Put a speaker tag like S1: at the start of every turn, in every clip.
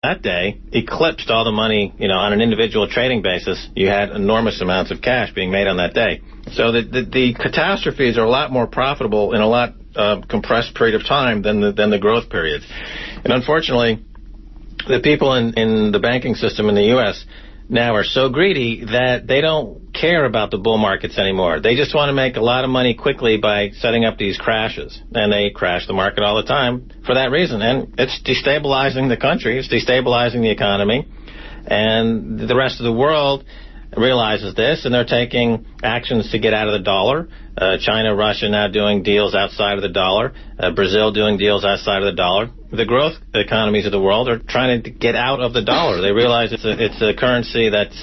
S1: that day eclipsed all the money, on an individual trading basis. You had enormous amounts of cash being made on that day. So the catastrophes are a lot more profitable in a lot compressed period of time than the growth periods. And unfortunately, the people in the banking system in the U.S. now are so greedy that they don't care about the bull markets anymore. They just want to make a lot of money quickly by setting up these crashes. And they crash the market all the time for that reason. And it's destabilizing the country. It's destabilizing the economy. And the rest of the world realizes this, and they're taking actions to get out of the dollar. China, Russia now doing deals outside of the dollar. Brazil doing deals outside of the dollar. The growth economies of the world are trying to get out of the dollar. They realize it's a currency that's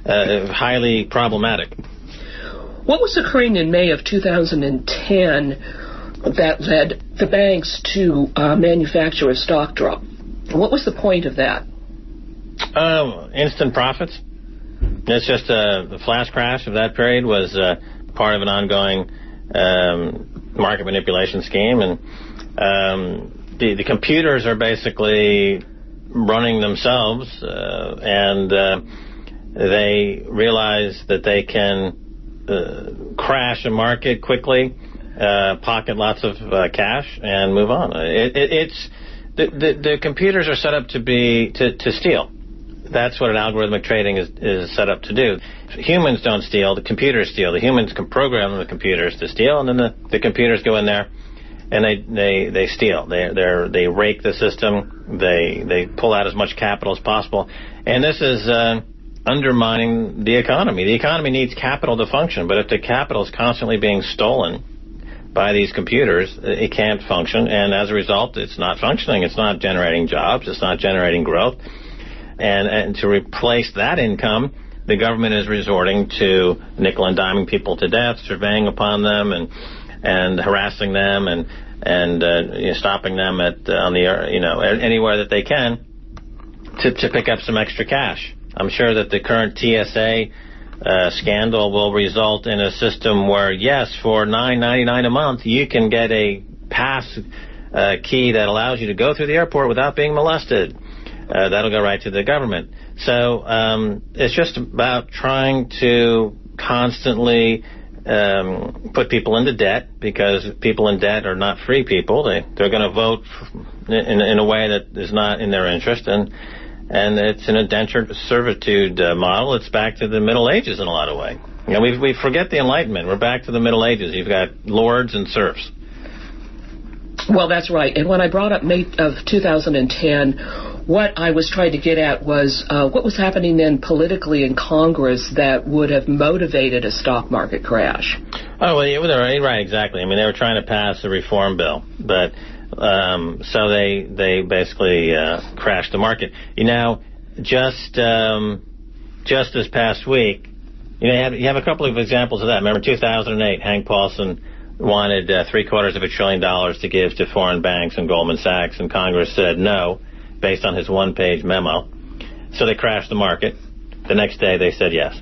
S1: highly problematic.
S2: What was occurring in May of 2010 that led the banks to manufacture a stock drop? What was the point of that?
S1: Instant profits. It's just the flash crash of that period was part of an ongoing market manipulation scheme, and the computers are basically running themselves, and they realize that they can crash a market quickly, pocket lots of cash, and move on. It's the computers are set up to steal. That's what an algorithmic trading is set up to do. Humans don't steal, the computers steal. The humans can program the computers to steal, and then the computers go in there and they steal. They rake the system. They pull out as much capital as possible. And this is undermining the economy. The economy needs capital to function, but if the capital is constantly being stolen by these computers, it can't function, and as a result, it's not functioning. It's not generating jobs. It's not generating growth. And to replace that income, the government is resorting to nickel and diming people to death, surveying upon them, and harassing them, and stopping them anywhere that they can to pick up some extra cash. I'm sure that the current TSA scandal will result in a system where, yes, for $9.99 a month, you can get a pass key that allows you to go through the airport without being molested. That'll go right to the government. So it's just about trying to constantly put people into debt, because people in debt are not free people. They're going to vote in a way that is not in their interest, and it's an indentured servitude model. It's back to the Middle Ages in a lot of ways. We forget the Enlightenment. We're back to the Middle Ages. You've got lords and serfs.
S2: Well, that's right. And when I brought up May of 2010, what I was trying to get at was what was happening then politically in Congress that would have motivated a stock market crash.
S1: Oh, well, right, exactly. I mean, they were trying to pass a reform bill, but so they basically crashed the market. Just this past week, you have a couple of examples of that. Remember, 2008, Hank Paulson wanted $750 billion to give to foreign banks and Goldman Sachs, and Congress said no, based on his one-page memo. So they crashed the market. The next day, they said yes.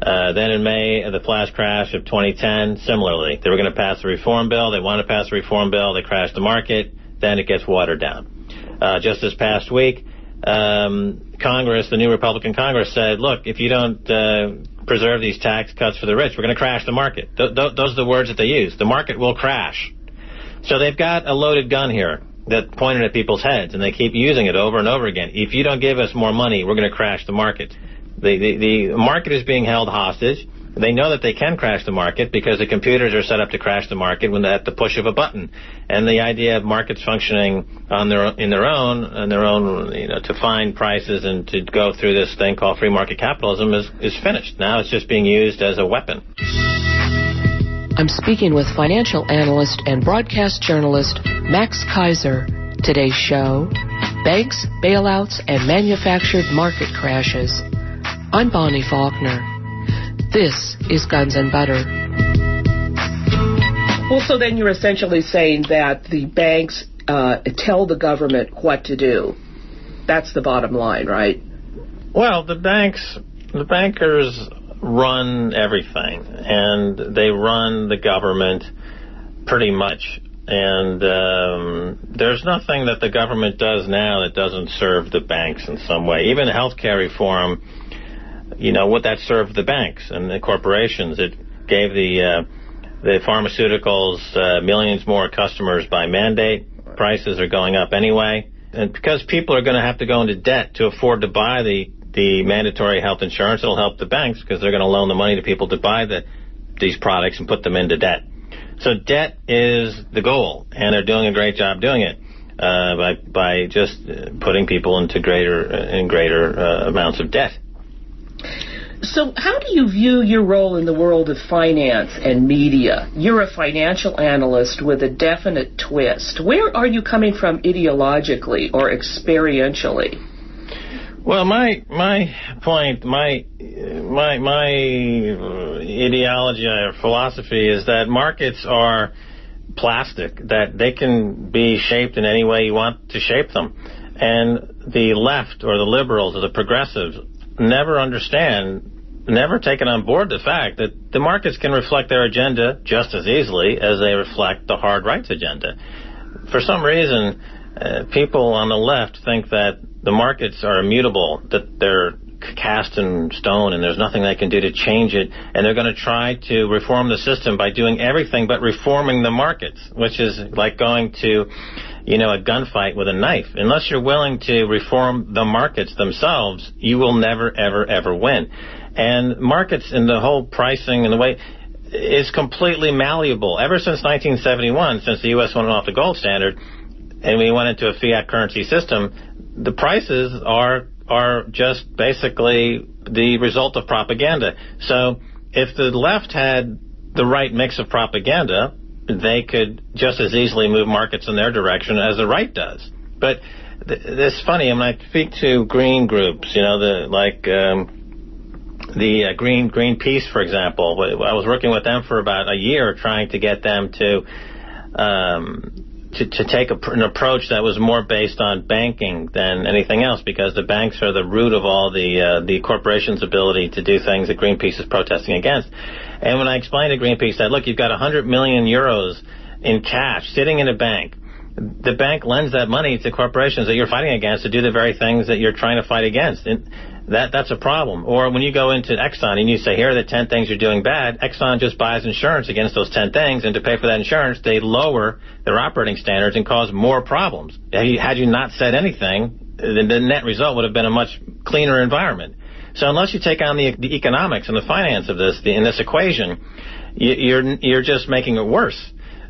S1: Then in May, the flash crash of 2010, similarly, they were going to pass a reform bill. They wanted to pass a reform bill. They crashed the market. Then it gets watered down. Just this past week, Congress, the new Republican Congress, said, look, if you don't preserve these tax cuts for the rich, we're going to crash the market. Those are the words that they use. The market will crash. So they've got a loaded gun here that pointed at people's heads, and they keep using it over and over again. If you don't give us more money, we're going to crash the market. The market is being held hostage. They know that they can crash the market because the computers are set up to crash the market at the push of a button. And the idea of markets functioning in their own, to find prices and to go through this thing called free market capitalism is finished. Now it's just being used as a weapon.
S2: I'm speaking with financial analyst and broadcast journalist Max Keiser. Today's show, Banks, Bailouts, and Manufactured Market Crashes. I'm Bonnie Faulkner. This is Guns and Butter. Well, so then you're essentially saying that the banks tell the government what to do. That's the bottom line, right?
S1: Well, the bankers run everything, and they run the government pretty much And there's nothing that the government does now that doesn't serve the banks in some way. Even healthcare reform, would that serve the banks and the corporations? It gave the pharmaceuticals millions more customers by mandate. Prices are going up anyway. And because people are going to have to go into debt to afford to buy the mandatory health insurance, it'll help the banks because they're going to loan the money to people to buy these products and put them into debt. So debt is the goal, and they're doing a great job doing it by just putting people into greater amounts of debt.
S2: So how do you view your role in the world of finance and media? You're a financial analyst with a definite twist. Where are you coming from ideologically or experientially?
S1: Well, my point, my ideology or philosophy is that markets are plastic, that they can be shaped in any way you want to shape them. And the left or the liberals or the progressives never taken on board the fact that the markets can reflect their agenda just as easily as they reflect the hard rights agenda. For some reason, people on the left think that the markets are immutable, that they're cast in stone and there's nothing they can do to change it, and they're going to try to reform the system by doing everything but reforming the markets, which is like going to a gunfight with a knife. Unless you're willing to reform the markets themselves, you will never, ever, ever win. And markets and the whole pricing and the way is completely malleable. Ever since 1971, since the U.S. went off the gold standard and we went into a fiat currency system, the prices are just basically the result of propaganda. So if the left had the right mix of propaganda, they could just as easily move markets in their direction as the right does. But it's funny, when I speak to green groups, the Greenpeace, for example, I was working with them for about a year trying to get them to take an approach that was more based on banking than anything else, because the banks are the root of all the corporations' ability to do things that Greenpeace is protesting against. And when I explained to Greenpeace that, look, you've got 100 million euros in cash sitting in a bank, the bank lends that money to corporations that you're fighting against to do the very things that you're trying to fight against. And that's a problem. Or when you go into Exxon and you say, here are the 10 things you're doing bad, Exxon just buys insurance against those 10 things, and to pay for that insurance, they lower their operating standards and cause more problems. Had you not said anything, the net result would have been a much cleaner environment. So unless you take on the economics and the finance of this, in this equation, you're just making it worse.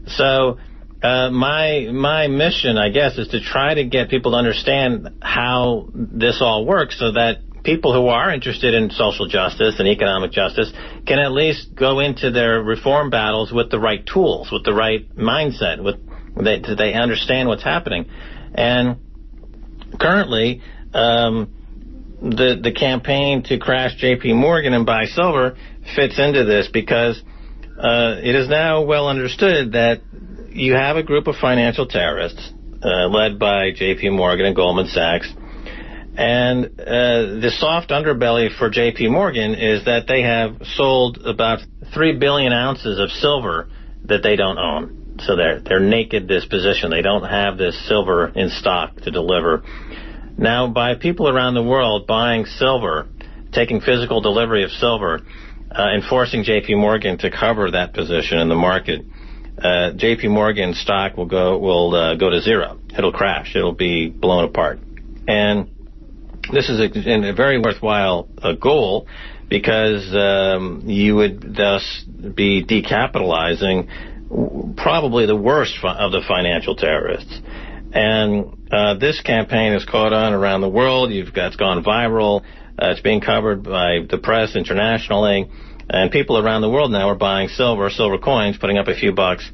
S1: So my mission, I guess, is to try to get people to understand how this all works so that people who are interested in social justice and economic justice can at least go into their reform battles with the right tools, with the right mindset, that they understand what's happening. And currently, the campaign to crash J.P. Morgan and buy silver fits into this, because it is now well understood that you have a group of financial terrorists led by J.P. Morgan and Goldman Sachs. And the soft underbelly for J.P. Morgan is that they have sold about 3 billion ounces of silver that they don't own. So they're naked disposition. They don't have this silver in stock to deliver. Now, by people around the world buying silver, taking physical delivery of silver, and forcing J.P. Morgan to cover that position in the market, J.P. Morgan stock will go to zero. It'll crash. It'll be blown apart. And this is a very worthwhile goal, because you would thus be decapitalizing probably the worst of the financial terrorists. And this campaign has caught on around the world. It's gone viral. It's being covered by the press internationally. And people around the world now are buying silver coins, putting up a few bucks,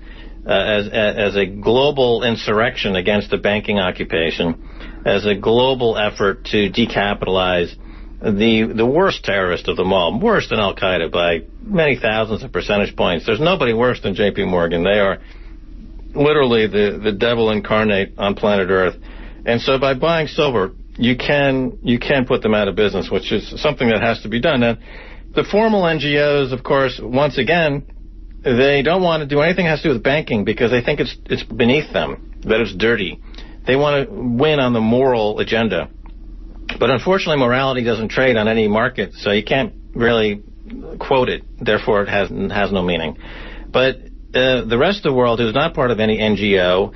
S1: as a global insurrection against the banking occupation, as a global effort to decapitalize the worst terrorist of them all, worse than Al-Qaeda by many thousands of percentage points. There's nobody worse than J.P. Morgan. They are literally the devil incarnate on planet Earth. And so by buying silver, you can put them out of business, which is something that has to be done. Now, the formal NGOs, of course, once again, they don't want to do anything that has to do with banking because they think it's beneath them, that it's dirty. They want to win on the moral agenda. But unfortunately, morality doesn't trade on any market, so you can't really quote it. Therefore, it has no meaning. But the rest of the world, who's not part of any NGO,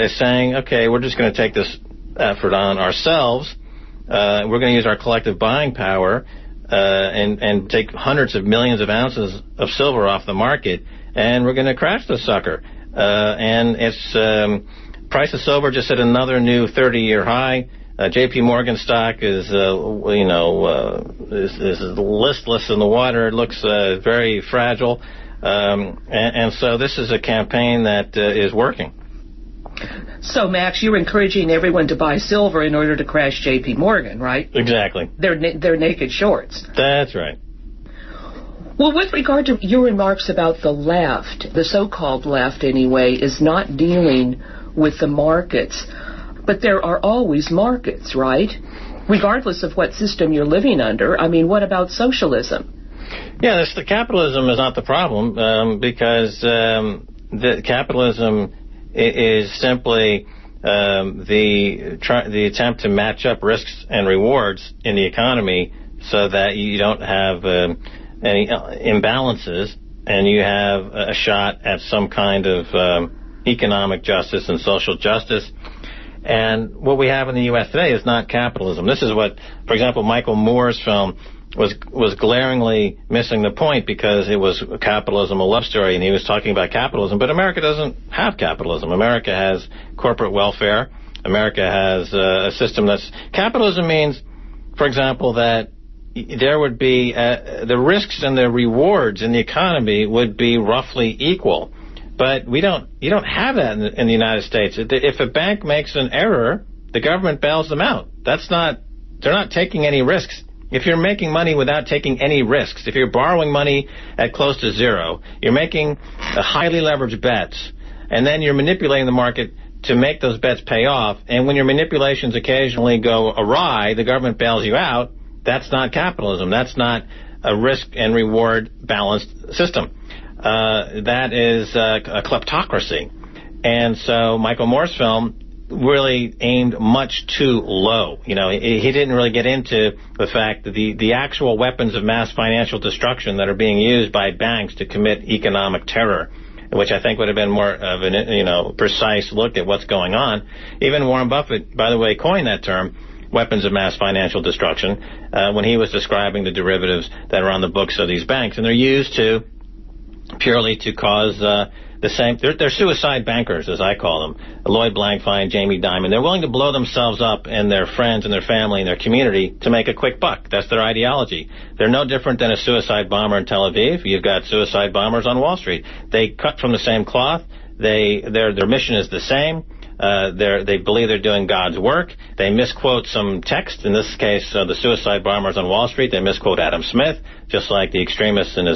S1: is saying, okay, we're just going to take this effort on ourselves. We're going to use our collective buying power and take hundreds of millions of ounces of silver off the market, and we're going to crash the sucker. And its price of silver just hit another new 30-year high. J.P. Morgan stock is listless in the water. It looks very fragile. And so this is a campaign that is working.
S2: So, Max, you're encouraging everyone to buy silver in order to crash J.P. Morgan, right?
S1: Exactly.
S2: They're naked shorts.
S1: That's right.
S2: Well, with regard to your remarks about the left, the so-called left anyway, is not dealing with the markets. But there are always markets, right? Regardless of what system you're living under. I mean, what about socialism?
S1: Yeah, the capitalism is not the problem because the capitalism is simply the attempt to match up risks and rewards in the economy so that you don't have any imbalances and you have a shot at some kind of economic justice and social justice. And what we have in the U.S. today is not capitalism. This is what, for example, Michael Moore's film was glaringly missing the point because it was capitalism, a love story, and he was talking about capitalism. But America doesn't have capitalism. America has corporate welfare. America has a system that's... Capitalism means, for example, that there would be... the risks and the rewards in the economy would be roughly equal. But you don't have that in the United States. If a bank makes an error, the government bails them out. They're not taking any risks. If you're making money without taking any risks, if you're borrowing money at close to zero, you're making highly leveraged bets, and then you're manipulating the market to make those bets pay off, and when your manipulations occasionally go awry, the government bails you out, that's not capitalism. That's not a risk and reward balanced system. That is a kleptocracy. And so Michael Moore's film really aimed much too low. You know, he didn't really get into the fact that the actual weapons of mass financial destruction that are being used by banks to commit economic terror, which I think would have been more of an, precise look at what's going on. Even Warren Buffett, by the way, coined that term, weapons of mass financial destruction, when he was describing the derivatives that are on the books of these banks. And they're used purely to cause the same... They're suicide bankers, as I call them. Lloyd Blankfein, Jamie Dimon. They're willing to blow themselves up and their friends and their family and their community to make a quick buck. That's their ideology. They're no different than a suicide bomber in Tel Aviv. You've got suicide bombers on Wall Street. They cut from the same cloth. Their mission is the same. They believe they're doing God's work. They misquote some text. In this case, the suicide bombers on Wall Street, they misquote Adam Smith, just like the extremists in